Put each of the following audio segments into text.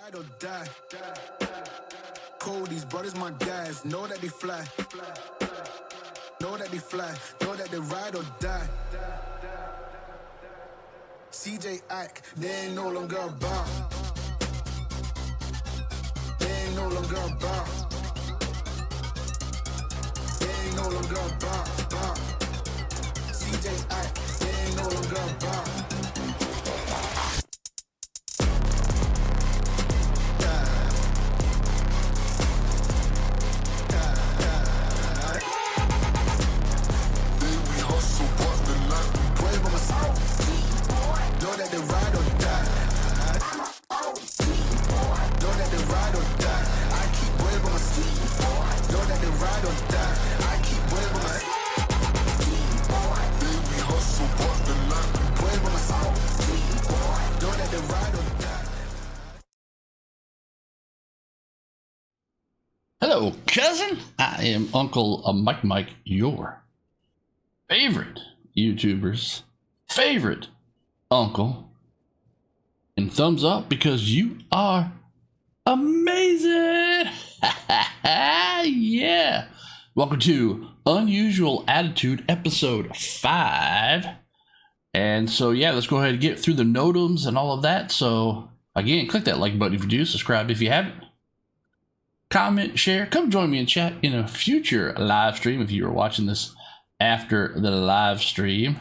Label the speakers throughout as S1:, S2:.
S1: Ride or die. Cold, these brothers my guys. Know that they fly. Know that they fly. Know that they ride or die. CJ Ike, they ain't no longer about. They ain't no longer about. They ain't no longer about. CJ Ike, they ain't no longer about. Know that they ride or die. Know that they ride or die. I keep waiting on my seat. Know that they ride or die. I keep waiting on my seat. Baby hustle, but the life waiting on my seat. Know that they ride or die.
S2: Hello, cousin. I am Uncle Mike, your favorite YouTuber's favorite uncle, and thumbs up because you are amazing. Yeah, welcome to Unusual Attitude episode 5. And so yeah, let's go ahead and get through the notums and all of that. So again, click that like button if you do, subscribe if you haven't, comment, share, come join me in chat in a future live stream if you are watching this after the live stream.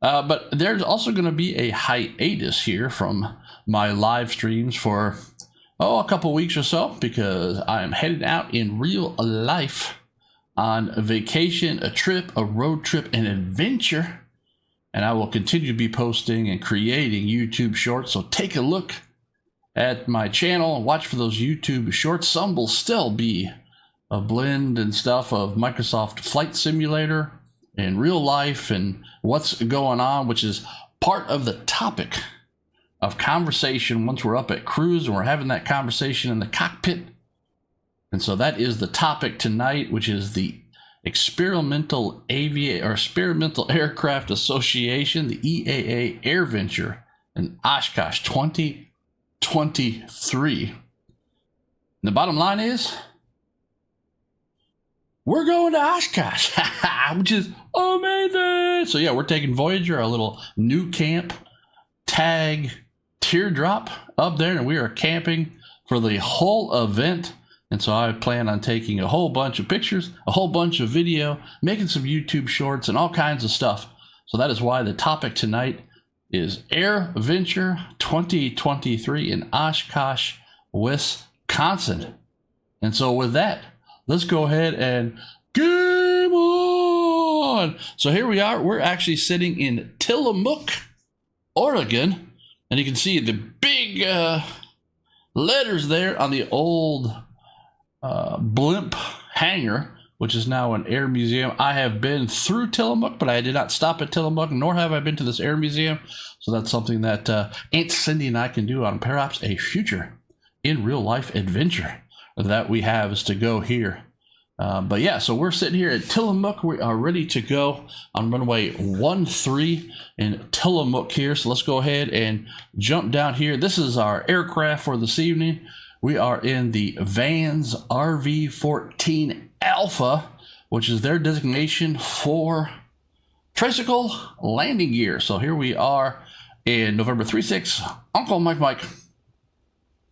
S2: But there's also going to be a hiatus here from my live streams for, a couple weeks or so, because I am headed out in real life on a vacation, a trip, a road trip, an adventure. And I will continue to be posting and creating YouTube shorts. So take a look at my channel and watch for those YouTube shorts. Some will still be a blend and stuff of Microsoft Flight Simulator in real life and what's going on, which is part of the topic of conversation once we're up at cruise and we're having that conversation in the cockpit. And so that is the topic tonight, which is the Experimental Aircraft Association, the EAA AirVenture in Oshkosh 2023. And the bottom line is, we're going to Oshkosh, which is amazing. So yeah, we're taking Voyager, our little new camp, tag, teardrop up there, and we are camping for the whole event. And so I plan on taking a whole bunch of pictures, a whole bunch of video, making some YouTube shorts and all kinds of stuff. So that is why the topic tonight is AirVenture 2023 in Oshkosh, Wisconsin. And so with that, let's go ahead and game on. So here we are. We're actually sitting in Tillamook, Oregon. And you can see the big letters there on the old blimp hangar, which is now an air museum. I have been through Tillamook, but I did not stop at Tillamook, nor have I been to this air museum. So that's something that Aunt Cindy and I can do on perhaps a future in real life adventure that we have is to go here. But yeah, so we're sitting here at Tillamook. We are ready to go on runway 13 in Tillamook here. So let's go ahead and jump down here. This is our aircraft for this evening. We are in the Vans RV-14 Alpha, which is their designation for tricycle landing gear. So here we are in November 36, Uncle Mike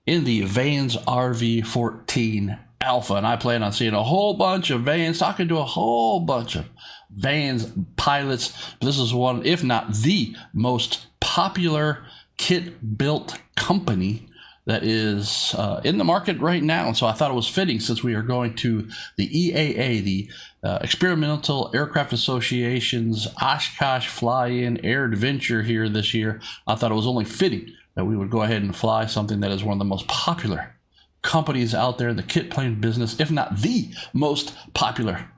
S2: in the Vans RV-14 Alpha, and I plan on seeing a whole bunch of Vans, talking to a whole bunch of Vans pilots. This is one, if not the most popular kit built company that is in the market right now. And so I thought it was fitting, since we are going to the EAA, the Experimental Aircraft Association's Oshkosh Fly-In AirVenture here this year. I thought it was only fitting that we would go ahead and fly something that is one of the most popular companies out there in the kit plane business, if not the most popular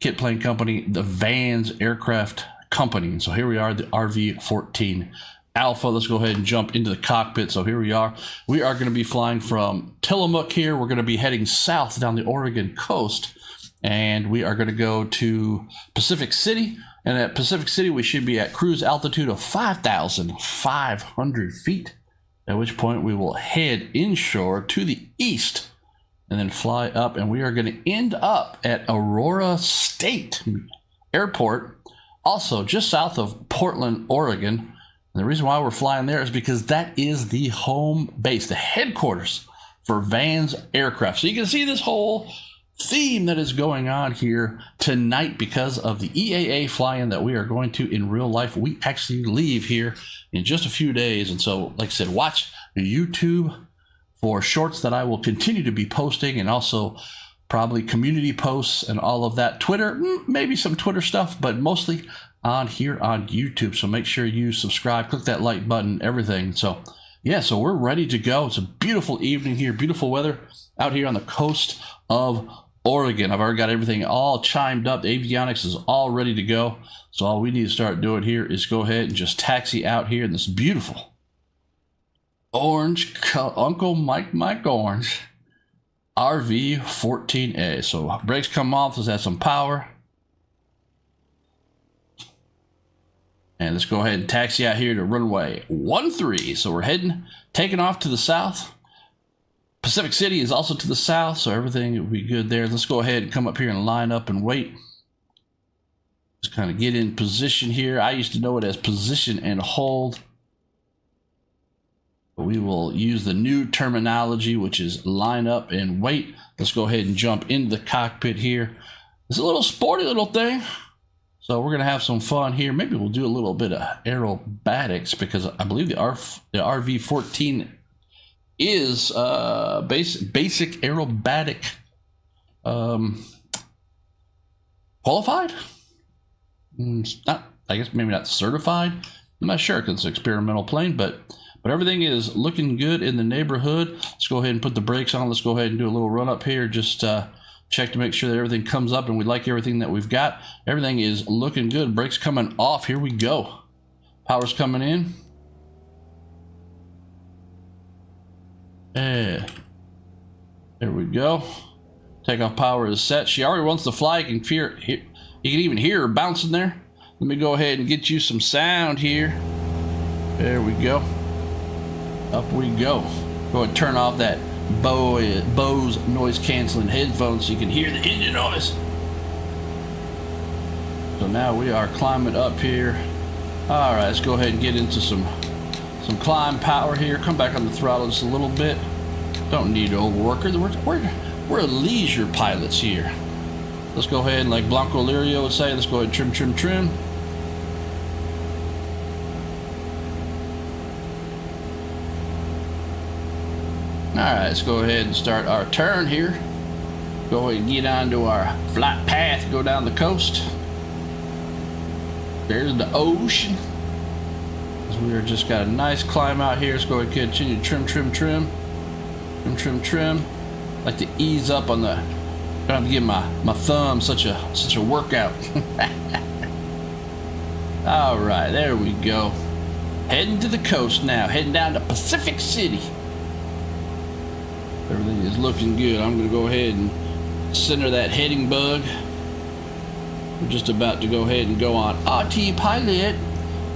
S2: kit plane company, the Vans Aircraft Company. And so here we are, the RV-14 Alpha. Let's go ahead and jump into the cockpit. So here we are. We are going to be flying from Tillamook here. We're going to be heading south down the Oregon coast, and we are going to go to Pacific City. And at Pacific City, we should be at cruise altitude of 5,500 feet. at which point we will head inshore to the east and then fly up, and we are going to end up at Aurora State Airport, also just south of Portland, Oregon. And the reason why we're flying there is because that is the home base, the headquarters for Van's aircraft. So you can see this whole theme that is going on here tonight because of the EAA fly-in that we are going to in real life. We actually leave here in just a few days. And so, like I said, watch YouTube for shorts that I will continue to be posting, and also probably community posts and all of that. Twitter, maybe some Twitter stuff, but mostly on here on YouTube. So make sure you subscribe, click that like button, everything. So yeah, so we're ready to go. It's a beautiful evening here, beautiful weather out here on the coast of Oregon. I've already got everything all chimed up. The avionics is all ready to go. So all we need to start doing here is go ahead and just taxi out here in this beautiful orange, Uncle Mike Orange RV14A. So brakes come off, let's add some power. And let's go ahead and taxi out here to runway 13. So we're taking off to the south. Pacific City is also to the south, so everything will be good there. Let's go ahead and come up here and line up and wait. Just kind of get in position here. I used to know it as position and hold. But we will use the new terminology, which is line up and wait. Let's go ahead and jump into the cockpit here. It's a little sporty little thing. So we're going to have some fun here. Maybe we'll do a little bit of aerobatics, because I believe the RV14 is basic aerobatic qualified. Not, I guess maybe not certified. I'm not sure because it's an experimental plane, but everything is looking good in the neighborhood. Let's go ahead and put the brakes on. Let's go ahead and do a little run up here. Just check to make sure that everything comes up and we like everything that we've got. Everything is looking good. Brakes coming off. Here we go. Power's coming in. Yeah. There we go. Takeoff power is set. She already wants to fly. You can even hear her bouncing there. Let me go ahead and get you some sound here. There we go. Up we go. Go ahead and turn off that Bose noise canceling headphones so you can hear the engine noise. So now we are climbing up here. All right, let's go ahead and get into some climb power here. Come back on the throttle just a little bit. Don't need to overwork her. We're leisure pilots here. Let's go ahead and, like Blanco Lirio would say, let's go ahead and trim. Alright, let's go ahead and start our turn here. Go ahead and get onto our flight path, go down the coast. There's the ocean. We are just got a nice climb out here. Let's go ahead and continue to trim. Like to ease up on the, don't have to give my thumb such a workout. Alright, there we go. Heading to the coast now, heading down to Pacific City. Everything is looking good. I'm going to go ahead and center that heading bug. We're just about to go ahead and go on autopilot.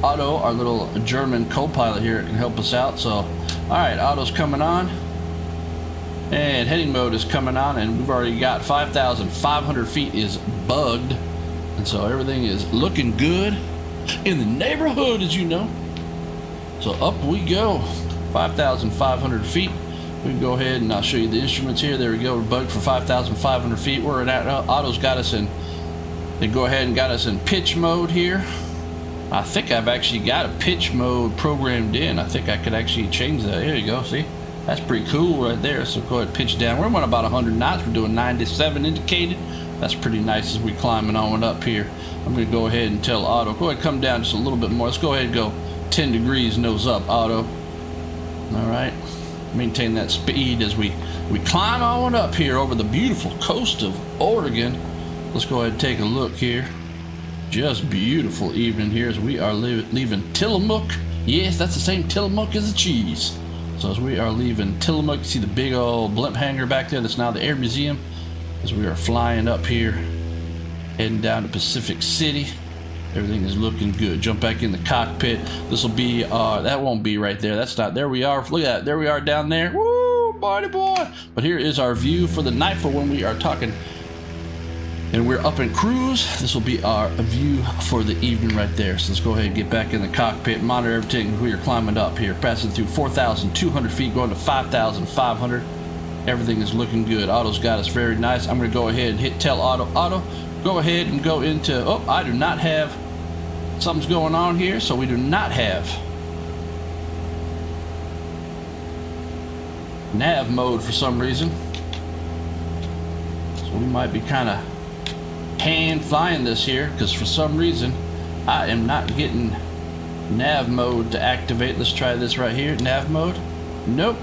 S2: Otto, our little German co-pilot here, can help us out. So, all right, Otto's coming on. And heading mode is coming on, and we've already got 5,500 feet is bugged. And so everything is looking good in the neighborhood, as you know. So up we go, 5,500 feet. We can go ahead and I'll show you the instruments here. There we go. We're bugged for 5,500 feet. We're at Otto's got us in. They go ahead and got us in pitch mode here. I think I've actually got a pitch mode programmed in. I think I could actually change that. There you go. See, that's pretty cool right there. So go ahead and pitch down. We're going about 100 knots. We're doing 97 indicated. That's pretty nice as we climbing on up here. I'm going to go ahead and tell Otto, go ahead and come down just a little bit more. Let's go ahead and go 10 degrees nose up, Otto. All right. Maintain that speed as we climb on up here over the beautiful coast of Oregon. Let's go ahead and take a look here. Just beautiful evening here as we are leaving Tillamook. Yes, that's the same Tillamook as the cheese. So as we are leaving Tillamook, you see the big old blimp hangar back there that's now the Air Museum. As we are flying up here, heading down to Pacific City. Everything is looking good. Jump back in the cockpit. This will be, that won't be right there. That's not, there we are. Look at that. There we are down there. Woo, buddy boy. But here is our view for the night for when we are talking and we're up in cruise. This will be our view for the evening right there. So let's go ahead and get back in the cockpit, monitor everything. We are climbing up here, passing through 4,200 feet, going to 5,500. Everything is looking good. Auto's got us very nice. I'm going to go ahead and hit tell auto. Auto, go ahead and go into, oh, I do not have, something's going on here, so we do not have nav mode for some reason. So we might be kind of hand flying this here because for some reason I am not getting nav mode to activate. Let's try this right here. Nav mode. Nope.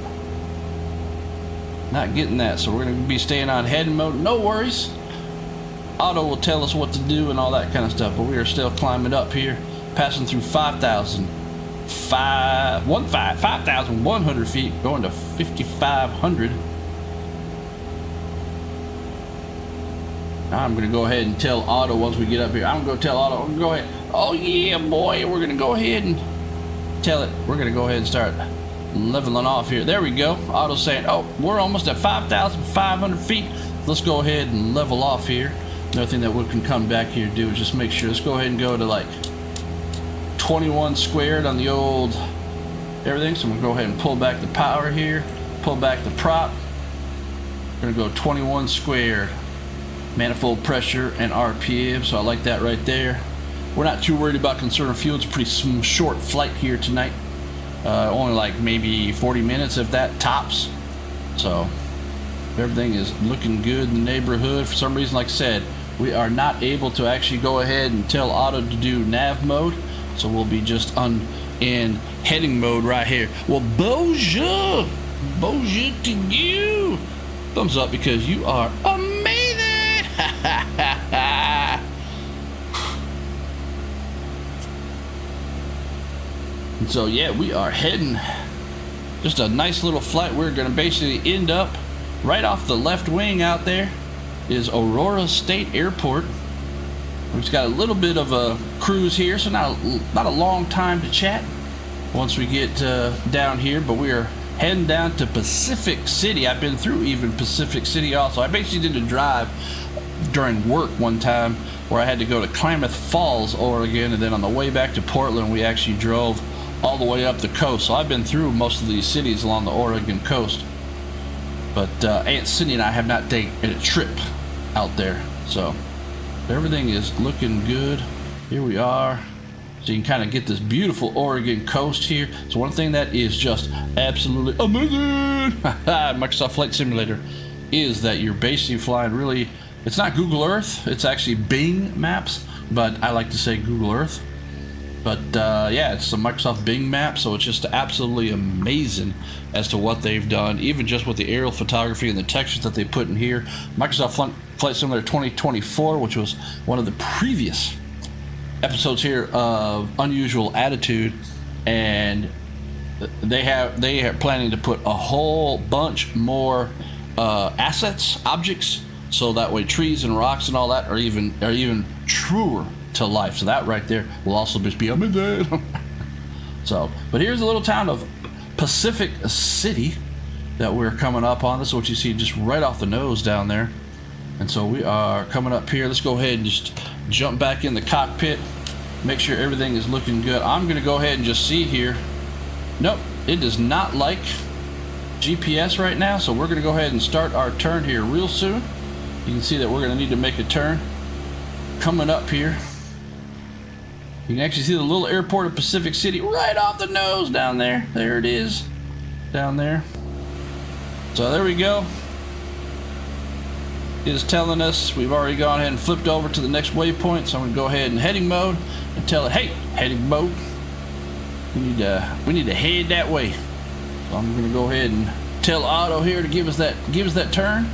S2: Not getting that. So we're going to be staying on heading mode. No worries. Auto will tell us what to do and all that kind of stuff. But we are still climbing up here, passing through 5,100 feet, going to 5,500. I'm going to go ahead and tell Auto once we get up here. I'm going to tell Auto, go ahead. Oh yeah, boy, we're going to go ahead and tell it. We're going to go ahead and start leveling off here. There we go. Auto's saying, oh, we're almost at 5,500 feet. Let's go ahead and level off here. Another thing that we can come back here and do is just make sure. Let's go ahead and go to like 21 squared on the old everything. So I'm going to go ahead and pull back the power here. Pull back the prop. We're going to go 21 squared. Manifold pressure and RPM, so I like that right there. We're not too worried about conserving fuel. It's a pretty short flight here tonight. Only like maybe 40 minutes if that tops. So everything is looking good in the neighborhood. For some reason, like I said, we are not able to actually go ahead and tell Auto to do nav mode. So we'll be just in heading mode right here. Well, bonjour! Bonjour to you! Thumbs up because you are amazing! And so yeah, we are heading just a nice little flight. We're going to basically end up right off the left wing. Out there is Aurora State Airport. We've got a little bit of a cruise here, so not a long time to chat once we get down here, but we are heading down to Pacific City. I've been through even Pacific City also. I basically did a drive during work one time where I had to go to Klamath Falls, Oregon, and then on the way back to Portland we actually drove all the way up the coast. So I've been through most of these cities along the Oregon coast, but Aunt Cindy and I have not taken a trip out there. So everything is looking good. Here we are. So you can kind of get this beautiful Oregon coast here. So one thing that is just absolutely amazing Microsoft Flight Simulator is that you're basically flying really, it's not Google Earth, it's actually Bing Maps, but I like to say Google Earth. But yeah, it's a Microsoft Bing map, so it's just absolutely amazing as to what they've done, even just with the aerial photography and the textures that they put in here. Microsoft Flight Simulator 2024, which was one of the previous episodes here of Unusual Attitude, and they are planning to put a whole bunch more assets, objects, so that way trees and rocks and all that are even truer to life. So that right there will also just be amazing. So, but here's a little town of Pacific City that we're coming up on. This is what you see just right off the nose down there. And so we are coming up here. Let's go ahead and just jump back in the cockpit, make sure everything is looking good. I'm going to go ahead and just see here. Nope, it does not like GPS right now, so we're going to go ahead and start our turn here real soon. You can see that we're going to need to make a turn coming up here. You can actually see the little airport of Pacific City right off the nose down there. There it is, down there. So there we go. It is telling us we've already gone ahead and flipped over to the next waypoint, so I'm going to go ahead and heading mode and tell it, hey, heading mode, we need to head that way. So I'm going to go ahead and tell Auto here to give us that turn.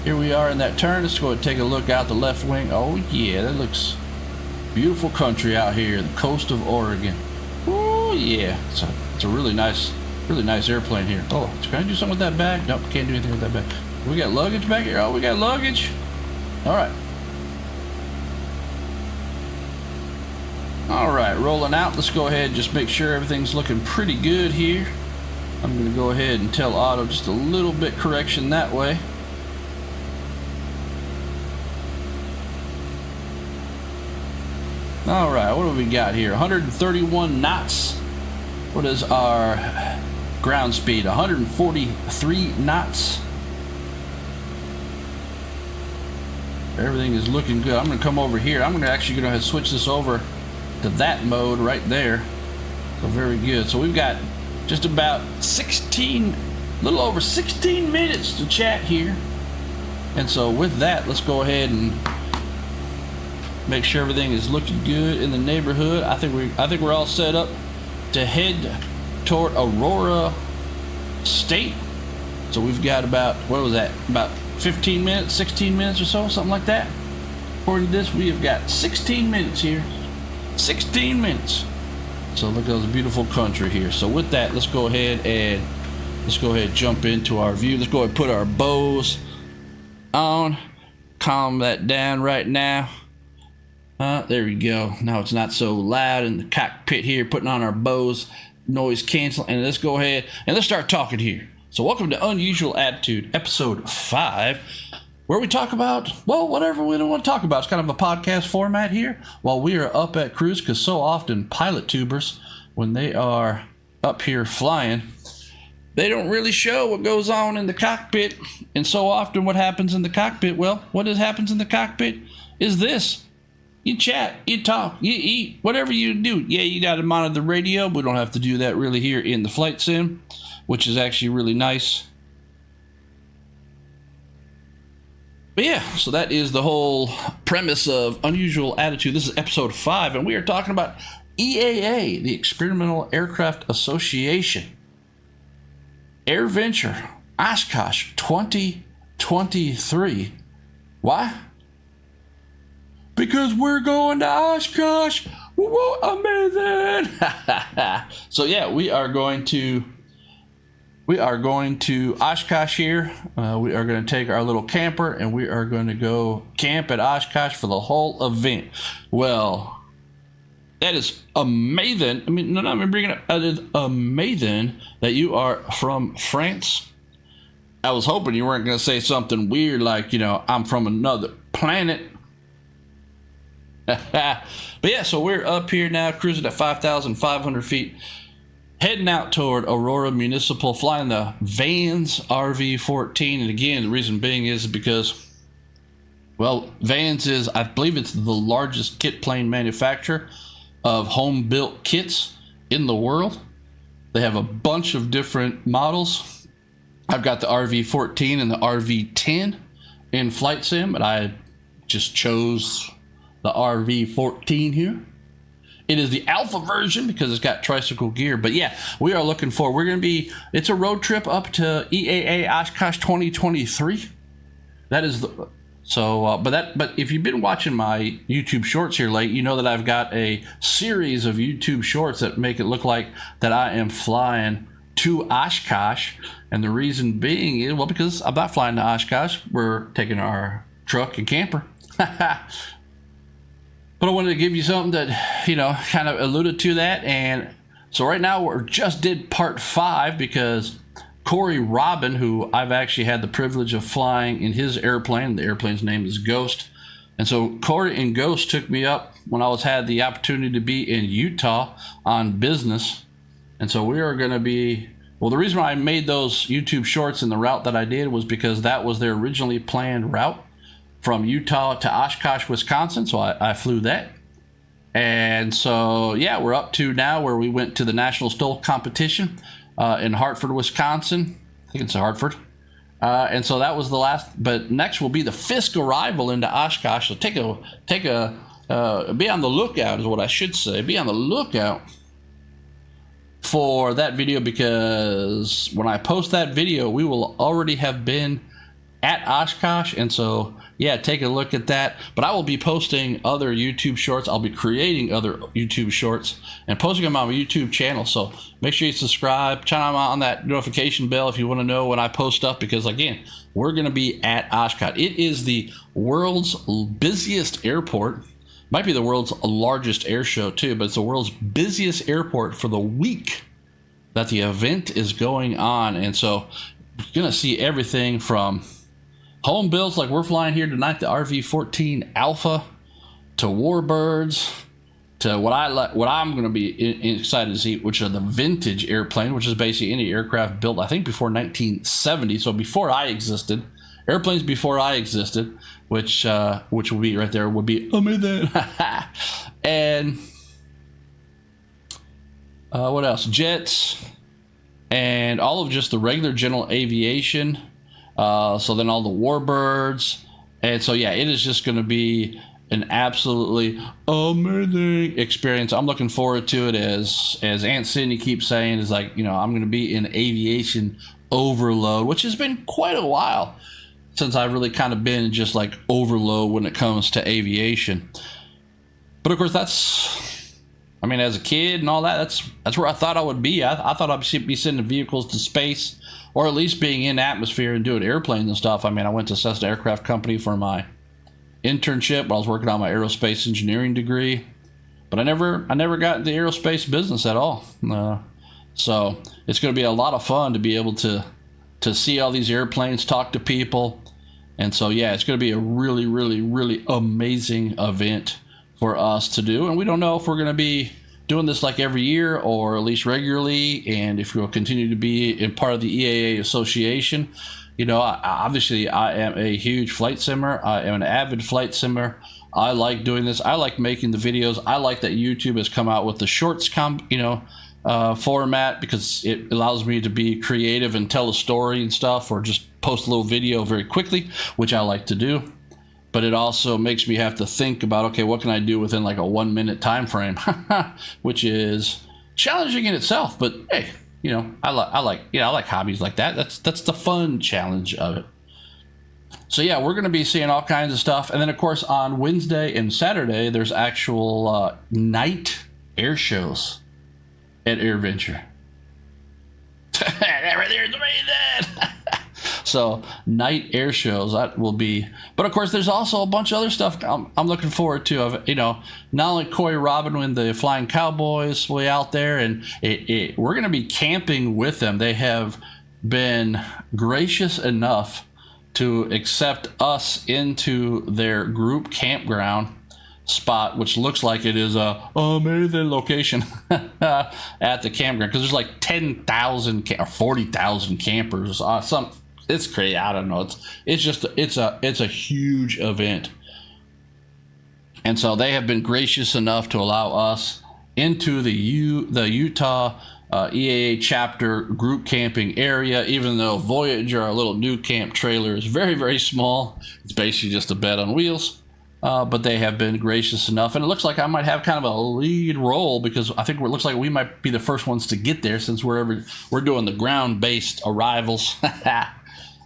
S2: Here we are in that turn. Let's go and take a look out the left wing. Oh yeah, that looks beautiful country out here, the coast of Oregon. Oh yeah, it's a really nice airplane here. Oh, can I do something with that bag? Nope, can't do anything with that bag. We got luggage back here. Oh, we got luggage. All right. All right, rolling out. Let's go ahead and just make sure everything's looking pretty good here. I'm going to go ahead and tell auto just a little bit correction that way. All right, what do we got here? 131 knots. What is our ground speed? 143 knots. Everything is looking good. I'm going to come over here. I'm going to actually go ahead and switch this over to that mode right there. So very good. So we've got just about a little over 16 minutes to chat here. And so with that, let's go ahead and make sure everything is looking good in the neighborhood. I think we're all set up to head toward Aurora State. So we've got about, what was that? About 15 minutes, 16 minutes or so, something like that. According to this, we have got 16 minutes here. 16 minutes. So look at those beautiful country here. So with that, let's go ahead and jump into our view. Let's go ahead and put our bows on. Calm that down right now. There we go. Now it's not so loud in the cockpit here. Putting on our bows, noise cancel, and let's go ahead and let's start talking here. So welcome to Unusual Attitude, episode 5, where we talk about, well, whatever we don't want to talk about. It's kind of a podcast format here while we are up at cruise, because so often pilot tubers, when they are up here flying, they don't really show what goes on in the cockpit. And so often what happens in the cockpit, well, what happens in the cockpit is this. You chat, you talk, you eat, whatever you do. Yeah, you got to monitor the radio. We don't have to do that really here in the flight sim, which is actually really nice. But yeah, so that is the whole premise of Unusual Attitude. This is episode 5, and we are talking about EAA, the Experimental Aircraft Association. AirVenture, Oshkosh 2023. Why? Because we're going to Oshkosh. Woo, amazing. So yeah, we are going to Oshkosh here. We are going to take our little camper and we are going to go camp at Oshkosh for the whole event. Well, that is amazing. I mean, no, I'm bringing it up. That is amazing that you are from France. I was hoping you weren't going to say something weird like, I'm from another planet. But yeah, so we're up here now, cruising at 5,500 feet, heading out toward Aurora Municipal, flying the Vans RV-14. And again, the reason being is because, well, Vans is, I believe it's the largest kit plane manufacturer of home-built kits in the world. They have a bunch of different models. I've got the RV-14 and the RV-10 in flight sim, but I just chose the RV-14 here. It is the alpha version because it's got tricycle gear. But yeah, we are looking forward. We're going to be, it's a road trip up to EAA Oshkosh 2023. That is the, so, but if you've been watching my YouTube shorts here late, you know that I've got a series of YouTube shorts that make it look like that I am flying to Oshkosh. And the reason being is, well, because I'm not flying to Oshkosh. We're taking our truck and camper. But I wanted to give you something that, kind of alluded to that. And so right now we just did part 5 because Corey Robin, who I've actually had the privilege of flying in his airplane, the airplane's name is Ghost. And so Corey and Ghost took me up when I had the opportunity to be in Utah on business. And so we are going to be, well, the reason why I made those YouTube shorts in the route that I did was because that was their originally planned route from Utah to Oshkosh, Wisconsin. So I flew that. And so, yeah, we're up to now where we went to the National Stoll Competition in Hartford, Wisconsin. I think it's Hartford. And so that was the last, but next will be the Fisk arrival into Oshkosh. So be on the lookout is what I should say. Be on the lookout for that video, because when I post that video, we will already have been at Oshkosh. And so, yeah, take a look at that. But I will be posting other YouTube shorts. I'll be creating other YouTube shorts and posting them on my YouTube channel. So make sure you subscribe, chime on that notification bell if you want to know when I post stuff, because again, we're going to be at Oshkosh. It is the world's busiest airport. might be the world's largest air show too, but it's the world's busiest airport for the week that the event is going on. And so you're going to see everything from home builds like we're flying here tonight, the RV-14 Alpha, to Warbirds, to what I'm going to be excited to see, which are the vintage airplane, which is basically any aircraft built, I think, before 1970. So before I existed, airplanes before I existed, which will be right there, would be amazing. And what else? Jets and all of just the regular general aviation. So then all the Warbirds. And so, yeah, it is just going to be an absolutely amazing experience. I'm looking forward to it, as Aunt Sydney keeps saying, is like, I'm going to be in aviation overload, which has been quite a while since I've really kind of been just like overload when it comes to aviation. But of course, as a kid and all that, that's where I thought I would be. I thought I'd be sending vehicles to space, or at least being in atmosphere and doing airplanes and stuff. I went to Cessna Aircraft Company for my internship while I was working on my aerospace engineering degree, but I never got into the aerospace business at all. So it's going to be a lot of fun to be able to see all these airplanes, talk to people. And so, yeah, it's going to be a really, really, really amazing event for us to do. And we don't know if we're going to be doing this like every year or at least regularly, and if we'll continue to be in part of the EAA association. Obviously I am a huge flight simmer. I am an avid flight simmer. I like doing this. I like making the videos. I like that YouTube has come out with the shorts format, because it allows me to be creative and tell a story and stuff, or just post a little video very quickly, which I like to do. But it also makes me have to think about, okay, what can I do within like a 1 minute time frame, which is challenging in itself. But hey, I like hobbies like that. That's the fun challenge of it. So yeah, we're going to be seeing all kinds of stuff. And then of course on Wednesday and Saturday, there's actual night air shows at AirVenture. Right there, amazing. So night air shows, that will be. But of course, there's also a bunch of other stuff I'm looking forward to. Not only Corey Robin and the Flying Cowboys way out there, and we're going to be camping with them. They have been gracious enough to accept us into their group campground spot, which looks like it is a amazing location at the campground, because there's like 10,000 or 40,000 campers. It's crazy. I don't know. It's a huge event. And so they have been gracious enough to allow us into the Utah EAA chapter group camping area, even though Voyager, our little new camp trailer, is very, very small. It's basically just a bed on wheels. But they have been gracious enough, and it looks like I might have kind of a lead role, because I think it looks like we might be the first ones to get there, since we're doing the ground-based arrivals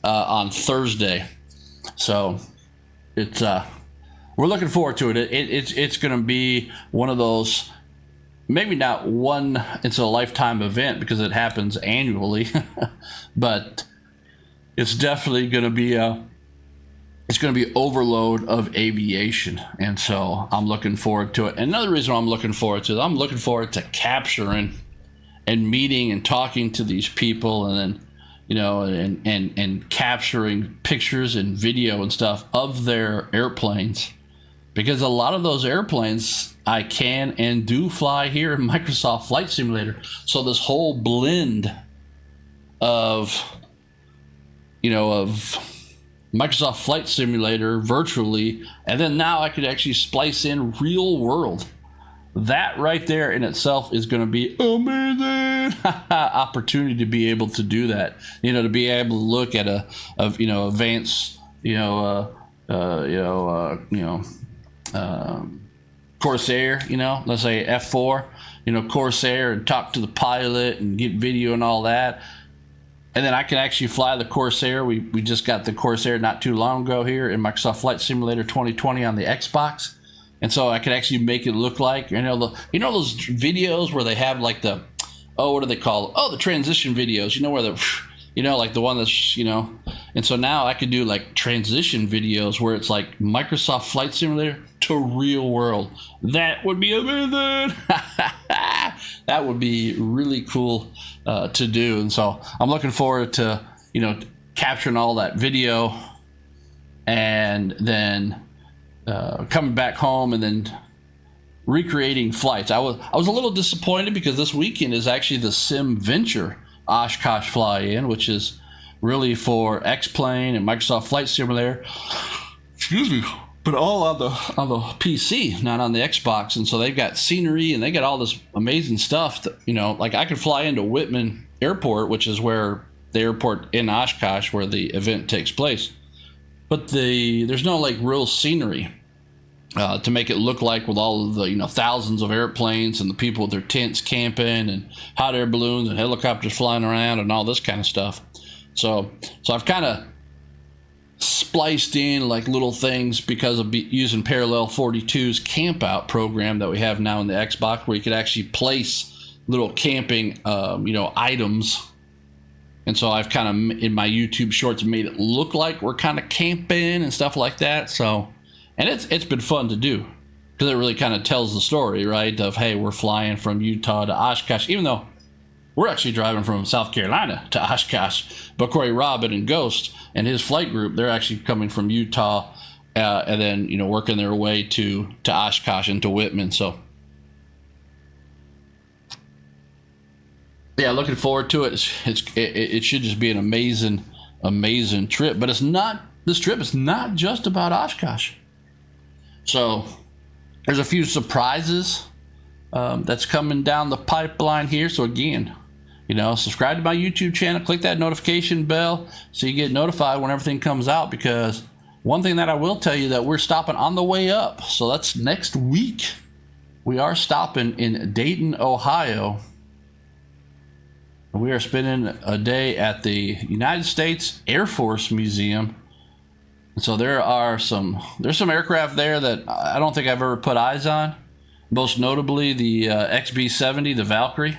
S2: on Thursday. So it's we're looking forward to it. It's going to be one of those, maybe not one it's a lifetime event because it happens annually, but it's definitely going to be overload of aviation. And so I'm looking forward to it. And another reason I'm looking forward to it, I'm looking forward to capturing and meeting and talking to these people, and then and capturing pictures and video and stuff of their airplanes, because a lot of those airplanes I can and do fly here in Microsoft Flight Simulator. So this whole blend of Microsoft Flight Simulator virtually, and then now I could actually splice in real world. That right there in itself is going to be amazing opportunity to be able to do that. To be able to look at advanced Corsair, let's say F4, Corsair, and talk to the pilot and get video and all that. And then I can actually fly the Corsair. We just got the Corsair not too long ago here in Microsoft Flight Simulator 2020 on the Xbox. And so I could actually make it look like, those videos where they have like what do they call it? Oh, the transition videos, where like the one that's, And so now I could do like transition videos where it's like Microsoft Flight Simulator to real world. That would be amazing. That would be really cool to do. And so I'm looking forward to, you know, capturing all that video and then coming back home and then recreating flights. I was a little disappointed because this weekend is actually the SimVenture Oshkosh fly-in, which is really for X-Plane and Microsoft Flight Simulator. Excuse me. But all on the PC, not on the Xbox. And so they've got scenery and they got all this amazing stuff that, you know, like I could fly into Whitman Airport, which is where the airport in Oshkosh where the event takes place. But there's no like real scenery to make it look like with all of the, you know, thousands of airplanes and the people with their tents camping and hot air balloons and helicopters flying around and all this kind of stuff. So I've kind of spliced in like little things because of using Parallel 42's camp out program that we have now in the Xbox, where you could actually place little camping, you know, items. And so I've kind of in my YouTube shorts made it look like we're kind of camping and stuff like that. So, and it's been fun to do because it really kind of tells the story, right? Of, hey, we're flying from Utah to Oshkosh, even though we're actually driving from South Carolina to Oshkosh. But Corey Robin and Ghost and his flight group, they're actually coming from Utah and then, you know, working their way to Oshkosh and to Whitman. So, yeah, looking forward to it. It should just be an amazing trip. But this trip is not just about Oshkosh. So there's a few surprises that's coming down the pipeline here. So again, you know, subscribe to my YouTube channel, click that notification bell so you get notified when everything comes out, because one thing that I will tell you that we're stopping on the way up. So that's next week. We are stopping in Dayton, Ohio. We are spending a day at the United States Air Force Museum. And so there's some aircraft there that I don't think I've ever put eyes on. Most notably the XB-70, the Valkyrie.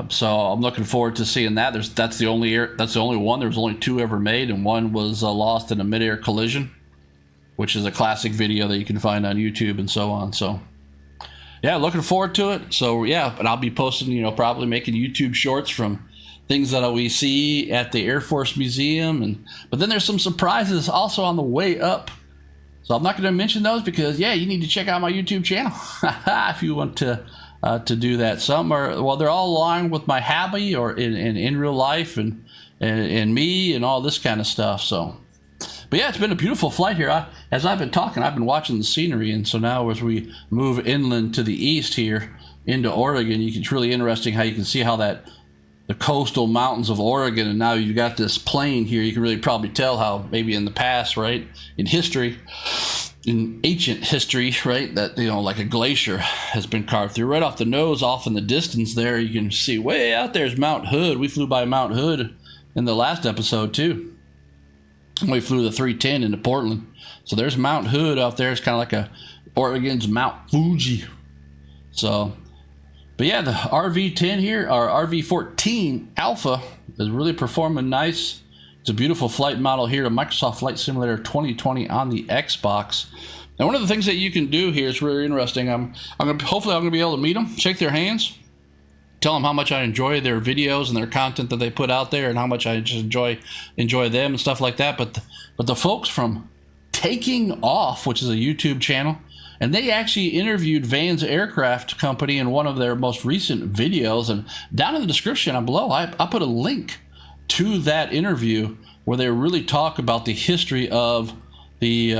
S2: So I'm looking forward to seeing that. That's the only one. There was only 2 ever made, and one was lost in a midair collision, which is a classic video that you can find on YouTube and so on. So yeah, looking forward to it. So yeah, but I'll be posting, you know, probably making YouTube shorts from things that we see at the Air Force Museum, but then there's some surprises also on the way up. So I'm not going to mention those because, yeah, you need to check out my YouTube channel if you want to do that. Some are, well, they're all along with my hobby or in real life and me and all this kind of stuff. So, but yeah, it's been a beautiful flight here. As I've been talking, I've been watching the scenery, and so now as we move inland to the east here into Oregon, it's really interesting how you can see how the coastal mountains of Oregon, and now you've got this plain here. You can really probably tell how maybe in the past, right, in ancient history, right, that, you know, like a glacier has been carved through. Right off the nose, off in the distance there, you can see way out there's Mount Hood. We flew by Mount Hood in the last episode too. We flew the 310 into Portland. So there's Mount Hood out there. It's kind of like Oregon's Mount Fuji. So, but yeah, the RV10 here, or RV14 Alpha, is really performing nice. It's a beautiful flight model here, a Microsoft Flight Simulator 2020 on the Xbox. And one of the things that you can do here is really interesting. Hopefully I'm gonna be able to meet them, shake their hands, tell them how much I enjoy their videos and their content that they put out there, and how much I just enjoy them and stuff like that. But the folks from Taking Off, which is a YouTube channel, and they actually interviewed Van's Aircraft Company in one of their most recent videos. And down in the description below, I put a link to that interview where they really talk about the history of the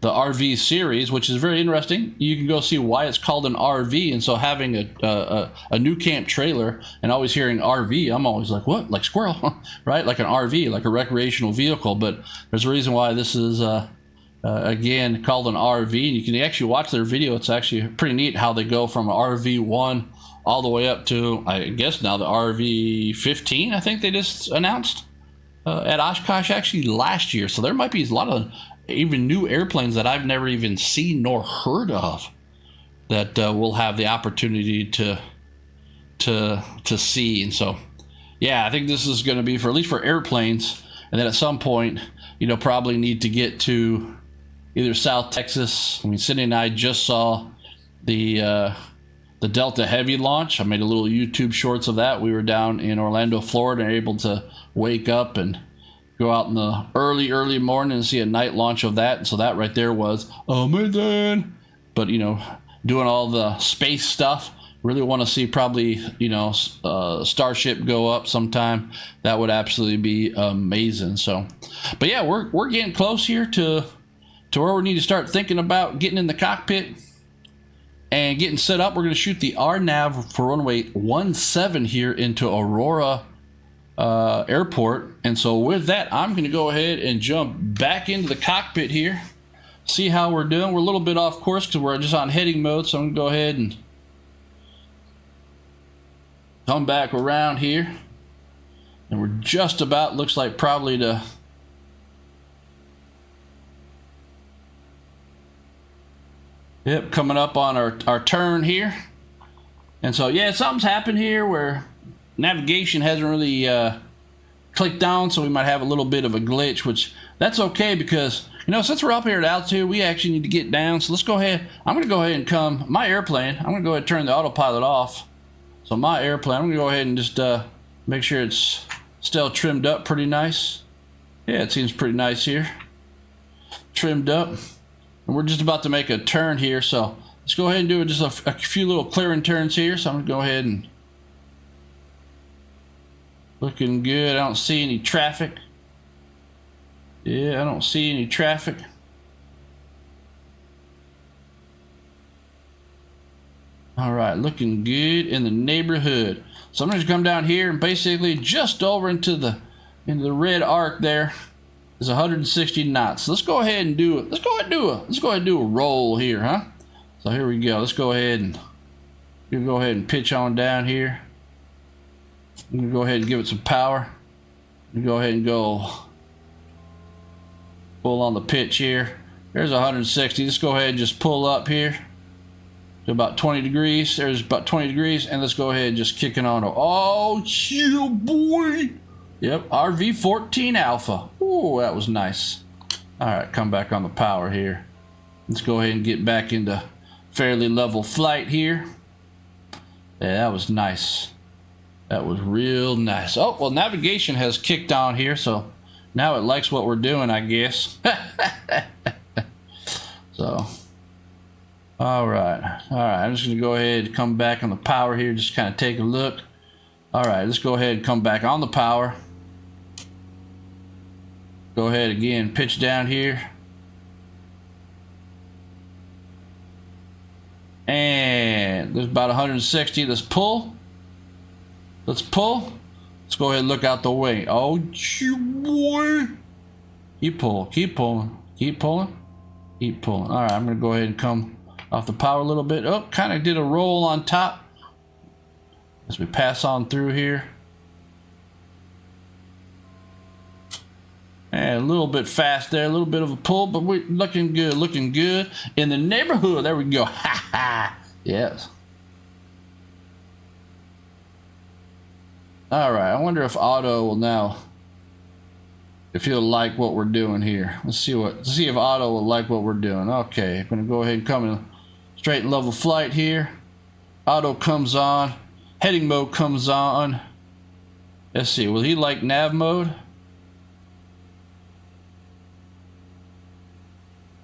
S2: RV series, which is very interesting. You can go see why it's called an RV. And so having a new camp trailer and always hearing RV, I'm always like, what? Like squirrel, right? Like an RV, like a recreational vehicle. But there's a reason why this is again called an RV, and you can actually watch their video. It's actually pretty neat how they go from RV1 all the way up to, I guess now, the RV15 I think they just announced at Oshkosh actually last year. So there might be a lot of even new airplanes that I've never even seen nor heard of that we'll have the opportunity to see. And so yeah, I think this is going to be, for at least for airplanes, And then at some point, you know, probably need to get to either South Texas. I mean, Cindy and I just saw the Delta Heavy launch. I made a little YouTube shorts of that. We were down in Orlando, Florida, and able to wake up and go out in the early morning and see a night launch of that. So that right there was amazing. But, you know, doing all the space stuff, really want to see probably, you know, Starship go up sometime. That would absolutely be amazing. So, but yeah, we're getting close here to where we need to start thinking about getting in the cockpit and getting set up. We're going to shoot the RNAV for runway 17 here into Aurora Airport. And so with that, I'm going to go ahead and jump back into the cockpit here, see how we're doing. We're a little bit off course because we're just on heading mode, so I'm going to go ahead and come back around here. And we're just about, looks like probably to coming up on our turn here. And so yeah, something's happened here where navigation hasn't really clicked down, so we might have a little bit of a glitch, which that's okay, because you know, since we're up here at altitude, we actually need to get down. So let's go ahead. I'm going to go ahead and come my airplane. I'm going to go ahead and turn the autopilot off. So my airplane, I'm going to go ahead and just make sure it's still trimmed up pretty nice. Yeah, it seems pretty nice here. Trimmed up. And we're just about to make a turn here, so let's go ahead and do just a few little clearing turns here. So I'm going to go ahead and looking good. I don't see any traffic. Yeah, I don't see any traffic. All right, looking good in the neighborhood. So I'm going to come down here and basically just over into the red arc there is 160 knots. So let's go ahead and do it. Let's go ahead and do a roll here, huh? So here we go. Let's go ahead and pitch on down here. I'm going to go ahead and give it some power. Go ahead and go pull on the pitch here. There's 160. Let's go ahead and just pull up here to about 20 degrees. There's about 20 degrees, and let's go ahead and just kick it on. Oh, yeah, boy. Yep, RV14 Alpha. Ooh, that was nice. All right, come back on the power here. Let's go ahead and get back into fairly level flight here. Yeah, that was nice. That was real nice. Oh, well, navigation has kicked on here, so now it likes what we're doing, I guess. So, all right. I'm just going to go ahead and come back on the power here, just kind of take a look. All right, let's go ahead and come back on the power. Go ahead again, pitch down here. And there's about 160. Let's pull. Let's pull. Let's go ahead and look out the way. Oh, boy. Keep pulling. Keep pulling. Keep pulling. Keep pulling. All right, I'm going to go ahead and come off the power a little bit. Oh, kind of did a roll on top as we pass on through here. And a little bit fast there, a little bit of a pull, but we're looking good in the neighborhood. There we go. Ha ha. Yes. All right. I wonder if auto will now, if he'll like what we're doing here. Let's see if auto will like what we're doing. Okay, I'm gonna go ahead and come in straight and level flight here. Auto comes on. Heading mode comes on. Let's see. Will he like nav mode?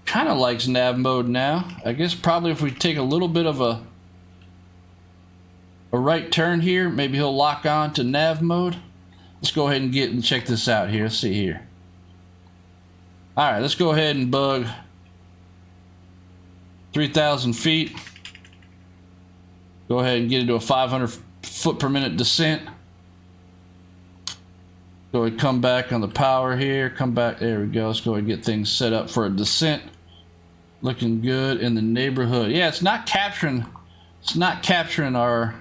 S2: Kind of likes nav mode now. I guess probably if we take a little bit of a right turn here, maybe he'll lock on to nav mode. Let's go ahead and check this out here. Let's see here. All right, let's go ahead and bug 3,000 feet. Go ahead and get into a 500 foot per minute descent. Go ahead and come back on the power here. Come back. There we go. Let's go ahead and get things set up for a descent. Looking good in the neighborhood. Yeah, it's not capturing our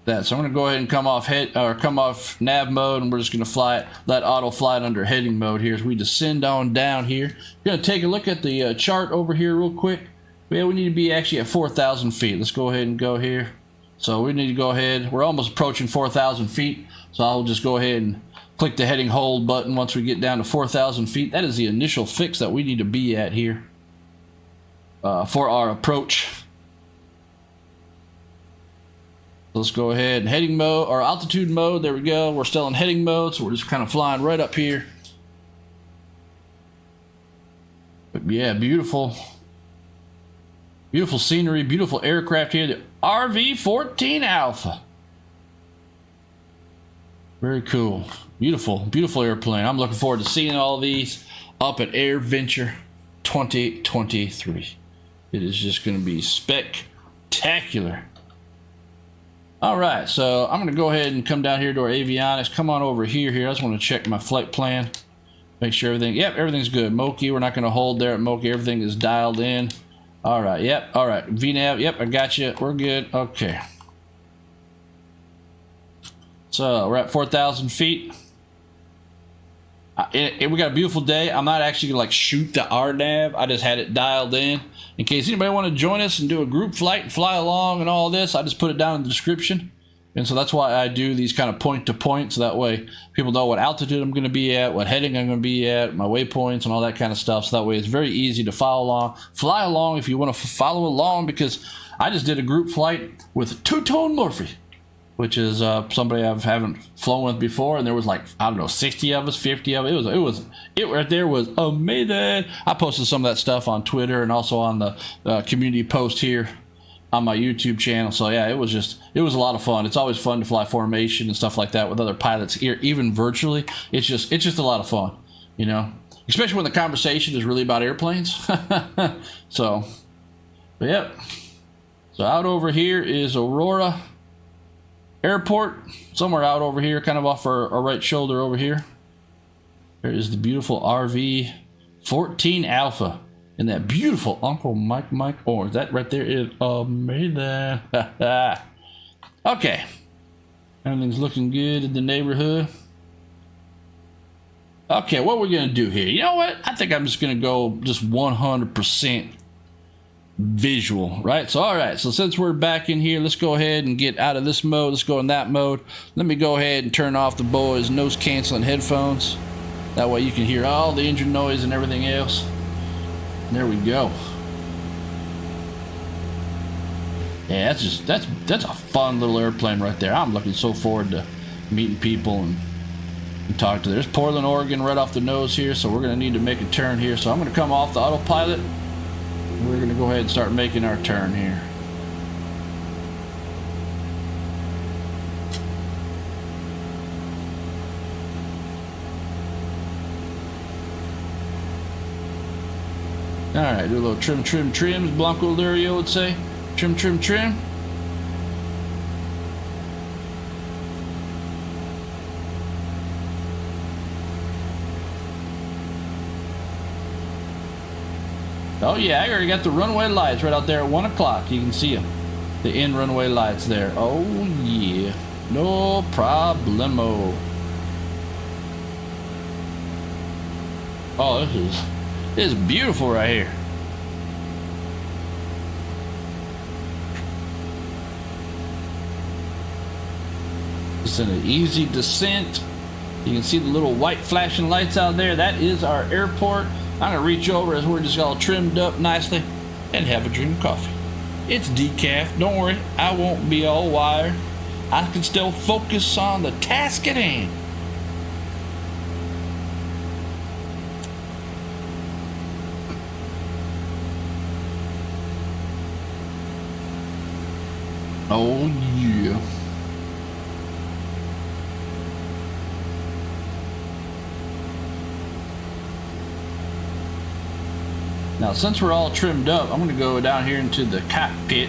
S2: that. So I'm going to go ahead and come off nav mode, and we're just going to let auto fly it under heading mode here as we descend on down here. We're going to take a look at the chart over here real quick. Yeah, we need to be actually at 4,000 feet. Let's go ahead and go here. So we need to go ahead. We're almost approaching 4,000 feet. So I'll just go ahead and click the heading hold button once we get down to 4,000 feet. That is the initial fix that we need to be at here for our approach. Let's go ahead, heading mode or altitude mode. There we go. We're still in heading mode, so we're just kind of flying right up here. But yeah, beautiful scenery, beautiful aircraft here. The RV-14 Alpha. Very cool. Beautiful airplane. I'm looking forward to seeing all these up at AirVenture 2023. It is just going to be spectacular. All right, so I'm going to go ahead and come down here to our avionics. Come on over here. I just want to check my flight plan. Make sure everything, yep, everything's good. Moki, we're not going to hold there at Moki. Everything is dialed in. All right, yep, all right. VNAV, yep, I got you. We're good. Okay. So we're at 4,000 feet. We got a beautiful day. I'm not actually going to like shoot the RNAV. I just had it dialed in case anybody want to join us and do a group flight and fly along and all this. I just put it down in the description. And so that's why I do these kind of point to point, so that way people know what altitude I'm going to be at, what heading I'm going to be at, my waypoints and all that kind of stuff. So that way it's very easy to follow along, fly along if you want to follow along, because I just did a group flight with Two-Tone Murphy, which is somebody I haven't flown with before, and there was like, I don't know, 60 of us, 50 of us. It right there was amazing. I posted some of that stuff on Twitter and also on the community post here on my YouTube channel. So yeah, it was a lot of fun. It's always fun to fly formation and stuff like that with other pilots here, even virtually. It's just a lot of fun, you know, especially when the conversation is really about airplanes. So, but yep. So out over here is Aurora Airport, somewhere out over here, kind of off our right shoulder over here. There is the beautiful RV-14 Alpha and that beautiful Uncle Mike orange. That right there is amazing. Okay, everything's looking good in the neighborhood. Okay, what we're gonna do here? You know what? I think I'm just gonna go just 100% visual, right? So all right, so since we're back in here, let's go ahead and get out of this mode. Let's go in that mode. Let me go ahead and turn off the boys' noise canceling headphones. That way you can hear all the engine noise and everything else. There we go. Yeah, that's a fun little airplane right there. I'm looking so forward to meeting people and talk to them. There's Portland, Oregon right off the nose here, so we're gonna need to make a turn here. So I'm gonna come off the autopilot. We're gonna go ahead and start making our turn here. All right, do a little trims, Blanco Lirio would say. Trim. Oh yeah, I already got the runway lights right out there at 1 o'clock. You can see them, the in runway lights there. Oh yeah, no problemo. Oh, this is beautiful right here. It's an easy descent. You can see the little white flashing lights out there. That is our airport. I'm gonna reach over as we're just all trimmed up nicely and have a drink of coffee. It's decaf, don't worry, I won't be all wired. I can still focus on the task at hand. Oh yeah. Now since we're all trimmed up, I'm gonna go down here into the cockpit.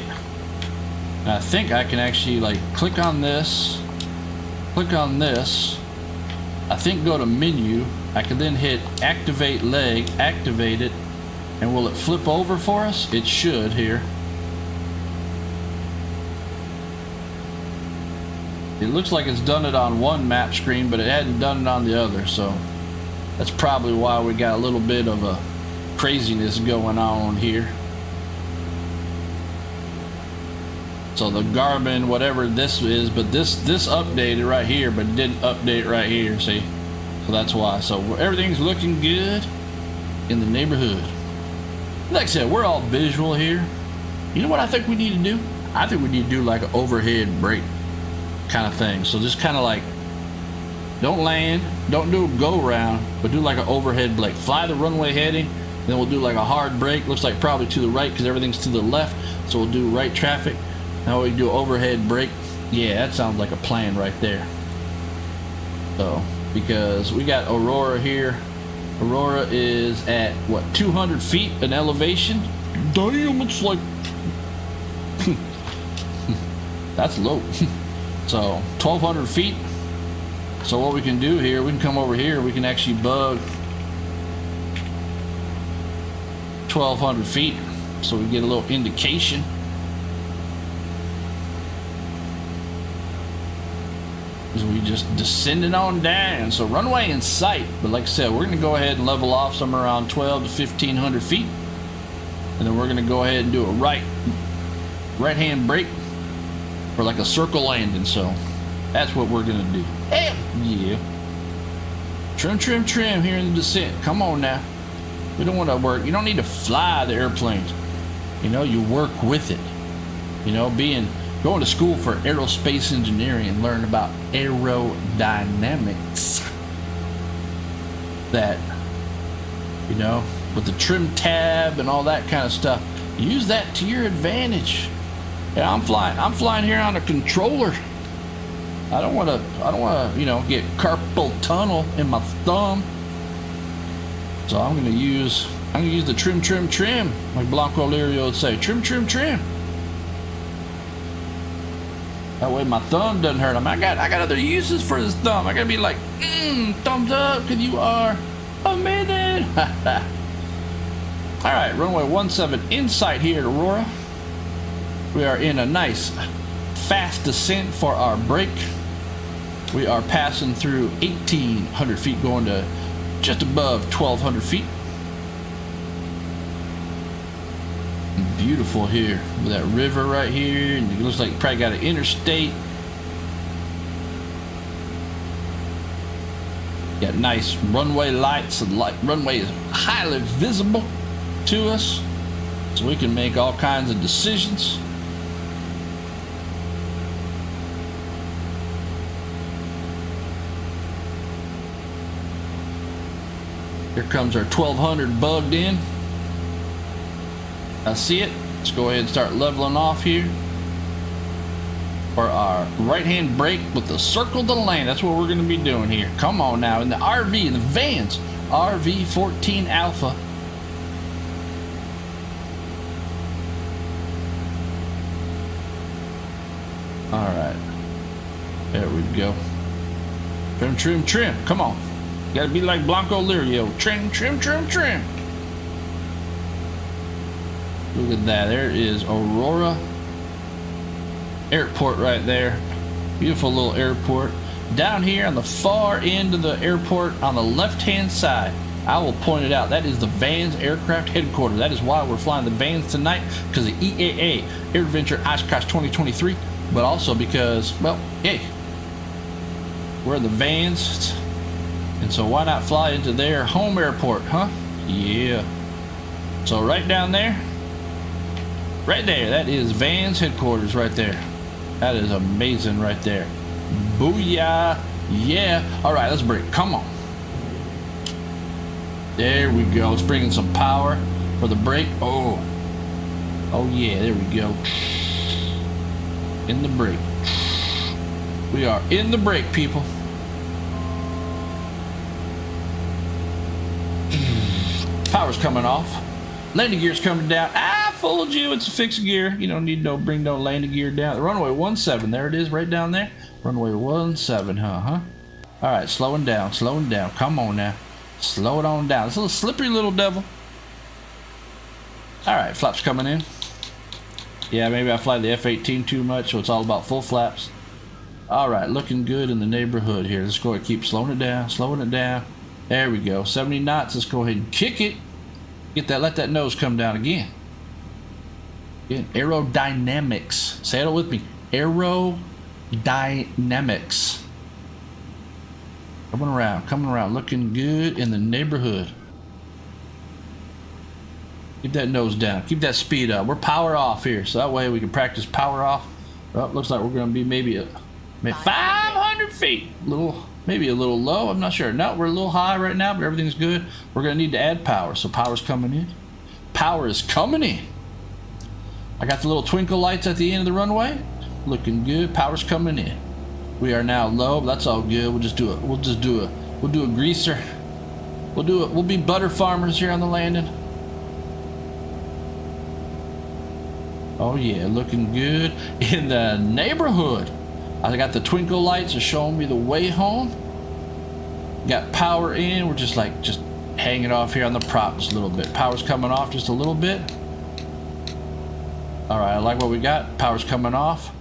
S2: And I think I can actually like click on this, I think go to menu. I can then hit activate leg, activate it, and will it flip over for us? It should here. It looks like it's done it on one map screen, but it hadn't done it on the other, so that's probably why we got a little bit of a craziness going on here. So the Garmin, whatever this is, but this updated right here, but it didn't update right here, see? So that's why. So everything's looking good in the neighborhood. Like I said, we're all visual here. You know what I think we need to do? I think we need to do like an overhead brake kind of thing. So just kind of like, don't land, don't do a go around, but do like an overhead brake. Fly the runway heading, then we'll do like a hard brake. Looks like probably to the right because everything's to the left. So we'll do right traffic. Now we do overhead brake. Yeah, that sounds like a plan right there. So, because we got Aurora here. Aurora is at what, 200 feet in elevation? Damn, it's like that's low. So 1,200 feet. So what we can do here, we can come over here, we can actually bug 1,200 feet so we get a little indication. As we just descending on down. So runway in sight, but like I said, we're gonna go ahead and level off somewhere around 1,200 to 1,500 feet, and then we're gonna go ahead and do a right-hand brake for like a circle landing. So that's what we're gonna do. Hell yeah. Trim, trim, trim here in the descent. Come on now. We don't want to work. You don't need to fly the airplanes. You know, you work with it. You know, going to school for aerospace engineering and learn about aerodynamics. That, you know, with the trim tab and all that kind of stuff, use that to your advantage. Yeah, I'm flying here on a controller. I don't want to, you know, get carpal tunnel in my thumb. So I'm gonna use the trim, trim, trim, like Blanco Lirio would say, trim, trim, trim. That way my thumb doesn't hurt. I got other uses for this thumb. I gotta be like, thumbs up, because you are amazing. All right, runway 17 in sight here at Aurora. We are in a nice fast descent for our brake. We are passing through 1,800 feet, going to just above 1,200 feet. Beautiful here with that river right here, and it looks like you probably got an interstate. Got nice runway lights, and runway is highly visible to us, so we can make all kinds of decisions. Here comes our 1,200 bugged in. I see it. Let's go ahead and start leveling off here for our right-hand brake with the circle to land. That's what we're going to be doing here. Come on now, in the RV, in the Vans RV14 Alpha. All right, there we go. Trim, trim, trim. Come on. Gotta be like Blanco Lirio. Trim, trim, trim, trim. Look at that. There is Aurora Airport right there. Beautiful little airport. Down here on the far end of the airport on the left-hand side, I will point it out. That is the Vans Aircraft Headquarters. That is why we're flying the Vans tonight, because the EAA AirVenture Oshkosh 2023, but also because, well, hey, we're the Vans. And so why not fly into their home airport, huh? Yeah. So right down there, right there, that is Vans headquarters right there. That is amazing right there. Booyah. Yeah. All right, let's brake. Come on. There we go. Let's bring in some power for the brake. Oh yeah, there we go. In the brake. We are in the brake, people. Power's coming off. Landing gear's coming down. I fooled you. It's a fixed gear. You don't need to bring no landing gear down. Runway 17. There it is, right down there. Runway 17. All right, slowing down. Slowing down. Come on now. Slow it on down. It's a little slippery little devil. All right, flaps coming in. Yeah, maybe I fly the F-18 too much, so it's all about full flaps. All right, looking good in the neighborhood here. Let's go ahead and keep slowing it down. Slowing it down. There we go. 70 knots. Let's go ahead and kick it. Get that. Let that nose come down again. Again. Aerodynamics. Say it with me. Aerodynamics. Coming around, looking good in the neighborhood. Keep that nose down, keep that speed up. We're power off here, so that way we can practice power off. Well, looks like we're gonna be maybe 500 feet. Maybe a little low, I'm not sure. No, we're a little high right now, but everything's good. We're gonna need to add power, so power's coming in. Power is coming in. I got the little twinkle lights at the end of the runway. Looking good, power's coming in. We are now low, but that's all good. We'll do a greaser. We'll be butter farmers here on the landing. Oh yeah, looking good in the neighborhood. I got the twinkle lights are showing me the way home. Got power in. We're just hanging off here on the prop just a little bit. Power's coming off just a little bit. All right, I like what we got. Power's coming off.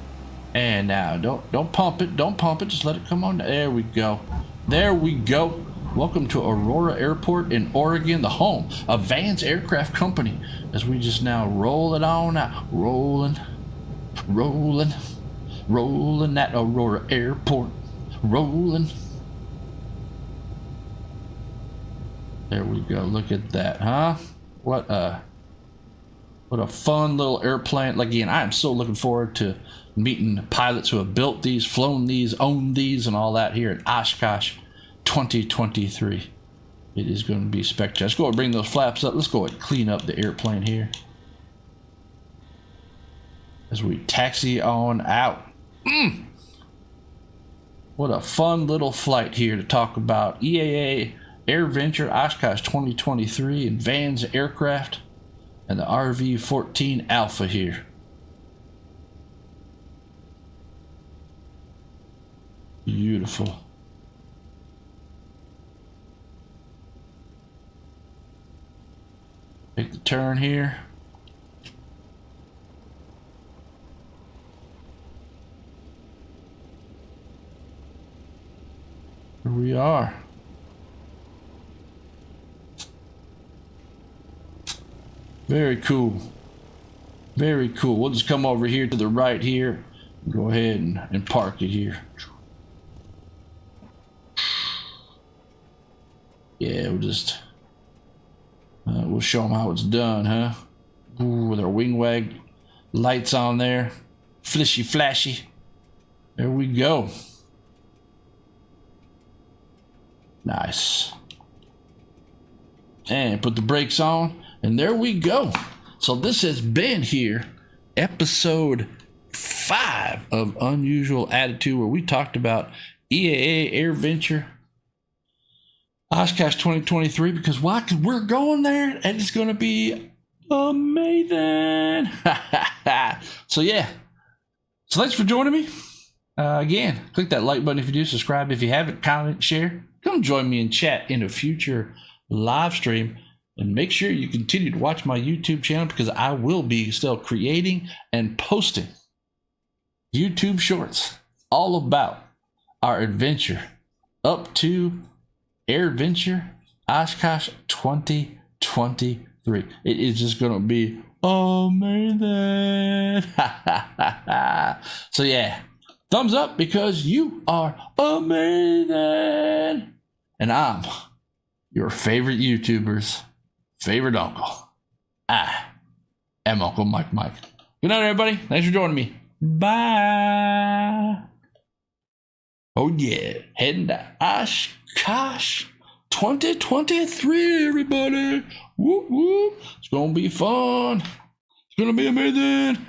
S2: And now don't pump it. Don't pump it. Just let it come on. There we go. There we go. Welcome to Aurora Airport in Oregon, the home of Vans Aircraft Company. As we just now roll it on out. Rolling at Aurora Airport. Rolling. There we go. Look at that, huh? What a fun little airplane. Again, I am so looking forward to meeting pilots who have built these, flown these, owned these, and all that here at Oshkosh 2023. It is going to be spectacular. Let's go and bring those flaps up. Let's go and clean up the airplane here as we taxi on out. What a fun little flight here to talk about EAA AirVenture Oshkosh 2023 and Vans Aircraft and the RV-14 Alpha here. Beautiful. Take the turn here. Here we are. Very cool. Very cool. We'll just come over here to the right here. Go ahead and park it here. Yeah, we'll show them how it's done, huh? Ooh, with our wing wag lights on there. Flishy flashy. There we go. Nice. And put the brakes on. And there we go. So this has been here, episode 5 of Unusual Attitude, where we talked about EAA AirVenture Oshkosh 2023. Because why? Because we're going there and it's going to be amazing. So yeah. So thanks for joining me. Again, click that like button if you do, subscribe if you haven't, comment, share. Come join me in chat in a future live stream. And make sure you continue to watch my YouTube channel, because I will be still creating and posting YouTube shorts all about our adventure up to AirVenture Oshkosh 2023. It is just going to be amazing. So yeah, thumbs up because you are amazing. And I'm your favorite YouTuber's favorite uncle. I am Uncle Mike. Good night, everybody. Thanks for joining me. Bye. Oh yeah, heading to Oshkosh 2023, everybody. Whoop whoop. It's gonna be fun. It's gonna be amazing.